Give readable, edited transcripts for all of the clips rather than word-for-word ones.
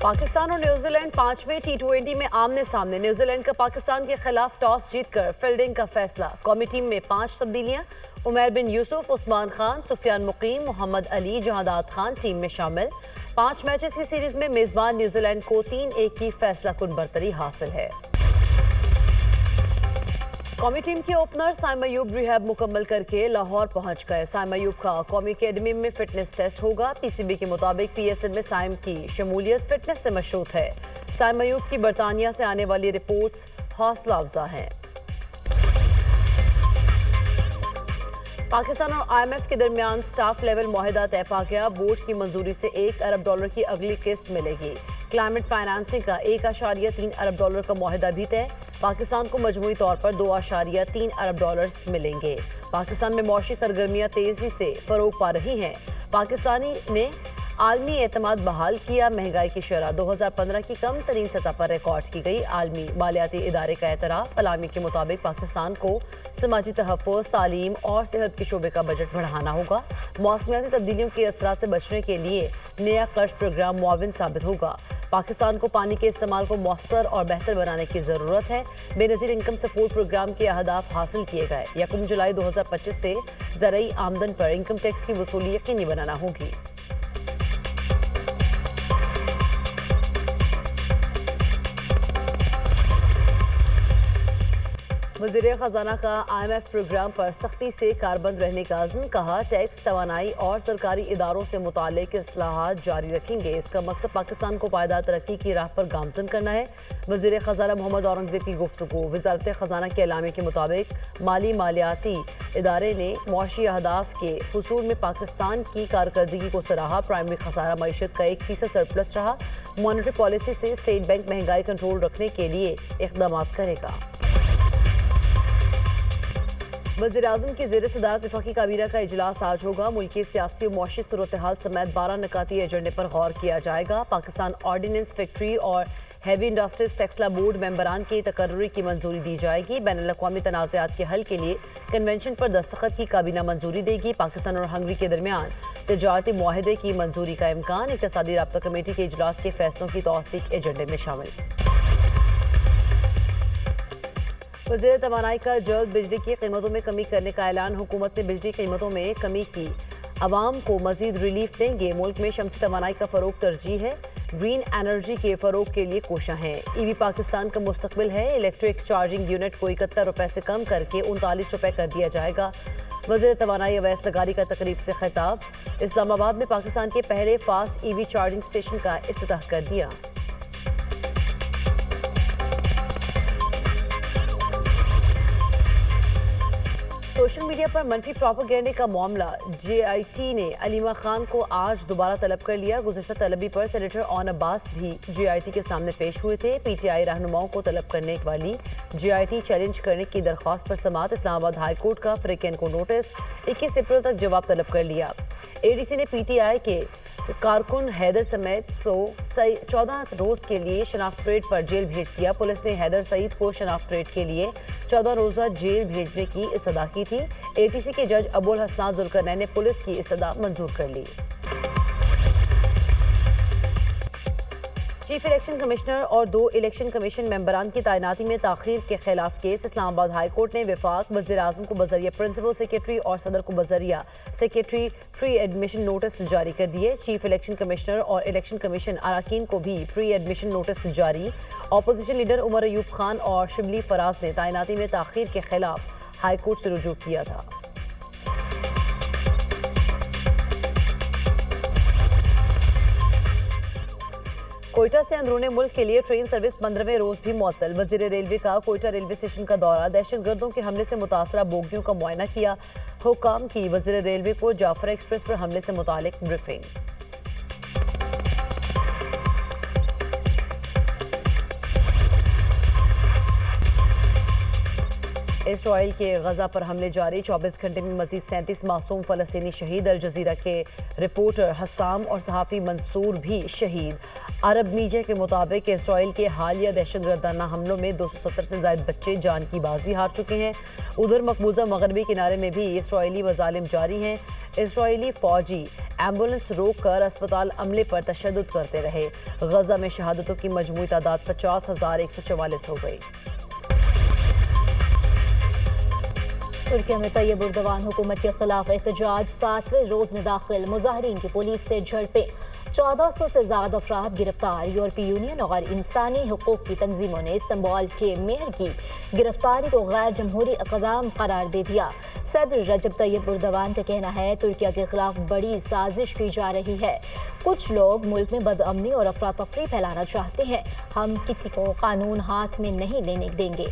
पाकिस्तान और न्यूजीलैंड 5वें T20 में आमने सामने। न्यूजीलैंड का पाकिस्तान के खिलाफ टॉस जीतकर फील्डिंग का फैसला। कौमी टीम में 5 तब्दीलियां। उमैर बिन यूसुफ, उस्मान खान, सुफियान मुकीम, मोहम्मद अली, जहादात खान टीम में शामिल। 5 मैचेस की सीरीज में मेजबान न्यूजीलैंड को 3-1 की फैसला कुन बरतरी हासिल है। कौमी टीम के ओपनर साइम अयूब रिहैब मुकम्मल करके लाहौर पहुंच गए। साइम अयूब का कौमी अकेडमी में फिटनेस टेस्ट होगा। पीसीबी के मुताबिक पीएसएल में साइम की शमूलियत फिटनेस से मशरूत है। साइम अयूब की बरतानिया से आने वाली रिपोर्ट्स हौसला अफजा हैं। पाकिस्तान और आईएमएफ के दरमियान स्टाफ लेवल मुआहिदा तय पा गया। बोर्ड की मंजूरी से $1 अरब की अगली किस्त मिलेगी। क्लाइमेट फाइनेंसिंग का $1.3 अरब का मुआहिदा भी तय। पाकिस्तान को मजमूई तौर पर $2.3 अरब मिलेंगे। पाकिस्तान में मौशी सरगर्मियां तेजी से फरोग पा रही हैं। पाकिस्तानी ने आलमी एतमाद बहाल किया। महंगाई की शरह 2015 की कम तरीन सतह पर रिकॉर्ड की गई। आलमी मालियाती इदारे का एतराफ। अलामी के मुताबिक पाकिस्तान को समाजी तहफ़्फ़ुज़, तालीम और सेहत के शोबे का बजट बढ़ाना होगा। मौसमियाती तब्दीलियों के असरात से बचने के लिए नया कर्ज प्रोग्राम मुआविन साबित होगा। पाकिस्तान को पानी के इस्तेमाल को मौसर और बेहतर बनाने की ज़रूरत है। बेनज़ीर इनकम सपोर्ट प्रोग्राम के अहदाफ हासिल किए गए। 1 जुलाई 2025 से ज़रई आमदन पर इनकम टैक्स की वसूली यकीनी बनाना होगी। वज़ीर ख़जाना का IMF प्रोग्राम पर सख्ती से कारबंद रहने का अज़्म। कहा, टैक्स, तवानाई और सरकारी इदारों से मुताल्लिक़ इस्लाहात जारी रखेंगे। इसका मकसद पाकिस्तान को पायदार तरक्की की राह पर गामज़न करना है। वज़ीर ख़जाना मोहम्मद औरंगज़ेब की गुफ्तगू। वज़ारत ख़जाना के एलामे के मुताबिक मालियाती इदारे ने मुआशी अहदाफ के हुसूल में पाकिस्तान की कारकर्दगी को सराहा। प्राइमरी खसारा मईशत का 1% सरप्लस रहा। मॉनेटरी पॉलिसी से स्टेट बैंक महंगाई कंट्रोल रखने के लिए इक़दाम करेगा। वज़ीर-ए-आज़म की ज़ेर सदारत वफ़ाक़ी काबीना का इजलास आज होगा। मुल्की सियासी और मुआशी सूरत-ए-हाल समेत 12 निकाती एजेंडे पर गौर किया जाएगा। पाकिस्तान ऑर्डिनेंस फैक्ट्री और हैवी इंडस्ट्रीज टेक्सला बोर्ड मेंबरान की तकर्रुरी की मंजूरी दी जाएगी। बैनुल-अक़वामी तनाज़ात के हल के लिए कन्वेंशन पर दस्तखत की काबीना मंजूरी देगी। पाकिस्तान और हंगरी के दरमियान तिजारती मुआहदे की मंजूरी का इम्कान। इक़्तिसादी राब्ता कमेटी के इजलास के फैसलों की तौसीक़ एजेंडे में शामिल। वज़ीर तवानाई का जल्द बिजली की कीमतों में कमी करने का ऐलान। हुकूमत ने बिजली कीमतों में कमी की। आवाम को मजीद रिलीफ देंगे। मुल्क में शमसी तवानाई का फ़रोग तरजीह है। ग्रीन एनर्जी के फ़रोग के लिए कोशां हैं। ईवी पाकिस्तान का मुस्तकबिल है। इलेक्ट्रिक चार्जिंग यूनिट को 71 रुपये से कम करके 39 रुपये कर दिया जाएगा। वज़ीर तवानाई अवैस लगारी का तकरीब से खिताब। इस्लामाबाद में पाकिस्तान के पहले फास्ट ईवी चार्जिंग स्टेशन का इफ्तिताह कर दिया। सोशल मीडिया पर मनफी प्रोपेगेंडे का मामला। JIT ने अलीमा खान को आज दोबारा तलब कर लिया। गुज़िश्ता तलबी पर सेनेटर ओन अब्बास भी JIT के सामने पेश हुए थे। PTI रहनुमाओं को तलब करने वाली JIT चैलेंज करने की दरख्वास्त पर समाअत। इस्लामाबाद हाई कोर्ट का फ्रीकेन को नोटिस। 21 अप्रैल तक जवाब तलब कर लिया। ADC ने PTI के कारकुन हैदर समेत तो 14 रोज़ के लिए शनाख्त रेट पर जेल भेज दिया। पुलिस ने हैदर सईद को शनाख्त रेट के लिए 14 रोज़ा जेल भेजने की इस्तदा की थी। ATC के जज अबुल हसनात जुल्करनैन ने पुलिस की इस्तदा मंजूर कर ली। चीफ इलेक्शन कमिश्नर और 2 इलेक्शन कमीशन मेंबरान की तैनाती में ताख़ीर के खिलाफ केस। इस्लामाबाद हाई कोर्ट ने वफाक वज़ीर-ए-आज़म को बज़रिया प्रिंसिपल सेक्रेटरी और सदर को बज़रिया सेक्रेटरी प्री एडमिशन नोटिस जारी कर दिए। चीफ इलेक्शन कमिश्नर और इलेक्शन कमीशन अरकान को भी प्री एडमिशन नोटिस जारी। अपोजिशन लीडर उमर अयूब खान और शिबली फराज ने तैनाती में ताख़ीर के खिलाफ हाई कोर्ट से रुजू किया था। कोयटा से अंदरूनी मुल्क के लिए ट्रेन सर्विस 15वें रोज भी मुअत्तल। वज़ीर रेलवे का कोयटा रेलवे स्टेशन का दौरा। दहशतगर्दों के हमले से मुतासरा बोगियों का मुआयना किया। हुकाम की वज़ीर रेलवे को जाफर एक्सप्रेस पर हमले से मुतालिक ब्रीफिंग। इसराइल के गजा पर हमले जारी। 24 घंटे में मजीद 37 मासूम फ़लस्तीनी शहीद। अल जज़ीरा के रिपोर्टर हसाम और सहाफ़ी मंसूर भी शहीद। अरब मीडिया के मुताबिक इसराइल के हालिया दहशतगर्दाना हमलों में 270 से ज़ायद बच्चे जान की बाजी हार चुके हैं। उधर मकबूजा मगरबी किनारे में भी इसराइली मज़ालिम जारी हैं। इसराइली फ़ौजी ایمبولینس روک کر اسپتال عملے پر تشدد کرتے رہے۔ غزہ میں شہادتوں کی مجموعی تعداد 50,144 ہو گئی۔ ترکی میں طیب اردوان حکومت کے خلاف احتجاج 7ویں روز میں داخل، مظاہرین کی پولیس سے جھڑپیں، 1400 سے زیادہ افراد گرفتار۔ یورپی یونین اور انسانی حقوق کی تنظیموں نے استنبول کے میئر کی گرفتاری کو غیر جمہوری اقدام قرار دے دیا۔ صدر رجب طیب اردوان کا کہنا ہے ترکی کے خلاف بڑی سازش کی جا رہی ہے۔ کچھ لوگ ملک میں بدامنی اور افراتفری پھیلانا چاہتے ہیں۔ ہم کسی کو قانون ہاتھ میں نہیں لینے دیں گے۔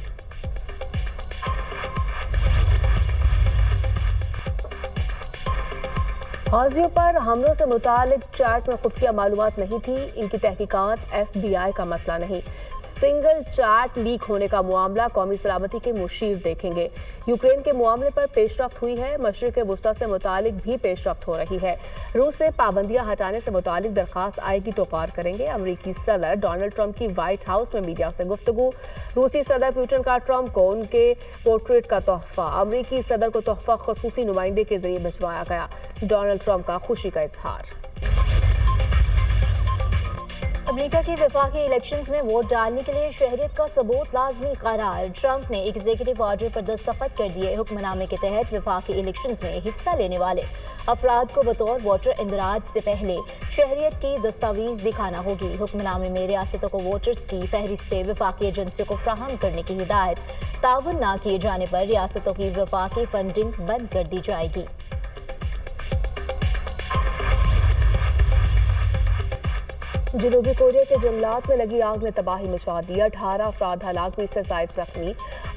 حوثیوں پر حملوں سے متعلق چیٹ میں خفیہ معلومات نہیں تھی، ان کی تحقیقات ایف بی آئی کا مسئلہ نہیں۔ سنگل چیٹ لیک ہونے کا معاملہ قومی سلامتی کے مشیر دیکھیں گے۔ یوکرین کے معاملے پر پیش رفت ہوئی ہے، مشرق وسطیٰ سے متعلق بھی پیش رفت ہو رہی ہے۔ روس سے پابندیاں ہٹانے سے متعلق درخواست آئے گی تو غور کریں گے۔ امریکی صدر ڈونلڈ ٹرمپ کی وائٹ ہاؤس میں میڈیا سے گفتگو۔ روسی صدر پوٹن کا ٹرمپ کو ان کے پورٹریٹ کا تحفہ، امریکی صدر کو تحفہ خصوصی نمائندے کے ذریعے بھجوایا گیا۔ ڈونلڈ ٹرمپ کا خوشی کا اظہار۔ امریکہ کی وفاقی الیکشنز میں ووٹ ڈالنے کے لیے شہریت کا ثبوت لازمی قرار۔ ٹرمپ نے ایگزیکٹو آرڈر پر دستخط کر دیے۔ حکم نامے کے تحت وفاقی الیکشنز میں حصہ لینے والے افراد کو بطور ووٹر اندراج سے پہلے شہریت کی دستاویز دکھانا ہوگی۔ حکم نامے میں ریاستوں کو ووٹرز کی فہرستیں وفاقی ایجنسیوں کو فراہم کرنے کی ہدایت۔ تعاون نہ کیے جانے پر ریاستوں کی وفاقی فنڈنگ بند کر دی جائے گی۔ جنوبی کوریا کے جنگلات میں لگی آگ نے تباہی مچا دی، 18 افراد ہلاک، 20 سے زائد زخمی،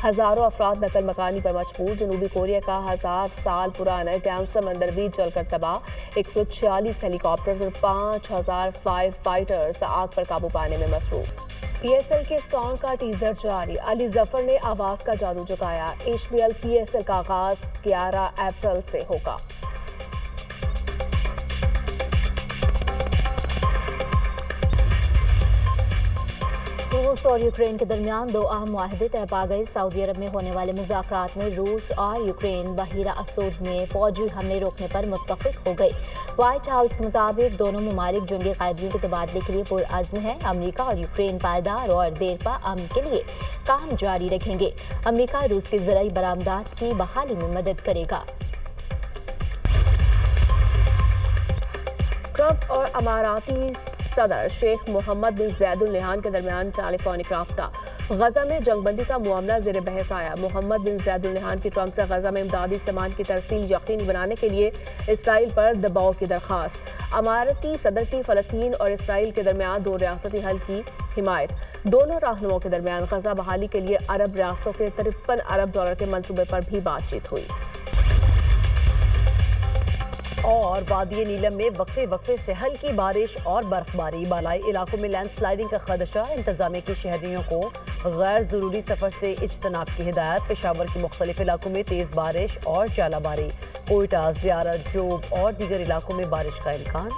ہزاروں افراد نقل مکانی پر مجبور۔ جنوبی کوریا کا 1000 سال پرانا ڈیم سمندر بھی جل کر تباہ، 146 ہیلی کاپٹرز اور 5000 فائر فائٹرز آگ پر قابو پانے میں مصروف۔ پی ایس ایل کے سانگ کا ٹیزر جاری، علی ظفر نے آواز کا جادو جگایا۔ H B L P S L کا آغاز 11 اپریل سے ہوگا۔ روس اور یوکرین کے درمیان 2 اہم معاہدے طے پا گئے۔ سعودی عرب میں ہونے والے مذاکرات میں روس اور یوکرین بحیرہ اسود میں فوجی حملے روکنے پر متفق ہو گئے۔ وائٹ ہاؤس کے مطابق دونوں ممالک جنگی قیدیوں کے تبادلے کے لیے پرعزم ہیں۔ امریکہ اور یوکرین پائیدار اور دیرپا امن کے لیے کام جاری رکھیں گے۔ امریکہ روس کی زرعی برآمدات کی بحالی میں مدد کرے گا۔ ٹرمپ اور اماراتی صدر شیخ محمد بن زید ال نہیان کے درمیان ٹیلی فونک رابطہ۔ غزہ میں جنگ بندی کا معاملہ زیر بحث آیا۔ محمد بن زید ال نہیان کی ٹرمپ سے غزہ میں امدادی سامان کی ترسیل یقینی بنانے کے لیے اسرائیل پر دباؤ کی درخواست۔ اماراتی صدر کی فلسطین اور اسرائیل کے درمیان 2 ریاستی حل کی حمایت۔ دونوں رہنماؤں کے درمیان غزہ بحالی کے لیے عرب ریاستوں کے $53 ارب کے منصوبے پر بھی بات چیت ہوئی۔ اور وادی نیلم میں وقفے سے ہلکی بارش اور برف باری، بالائی علاقوں میں لینڈ سلائیڈنگ کا خدشہ۔ انتظامیہ کی شہریوں کو غیر ضروری سفر سے اجتناب کی ہدایت۔ پشاور کے مختلف علاقوں میں تیز بارش اور ژالہ باری، کوئٹہ، زیارت، جوب اور دیگر علاقوں میں بارش کا امکان۔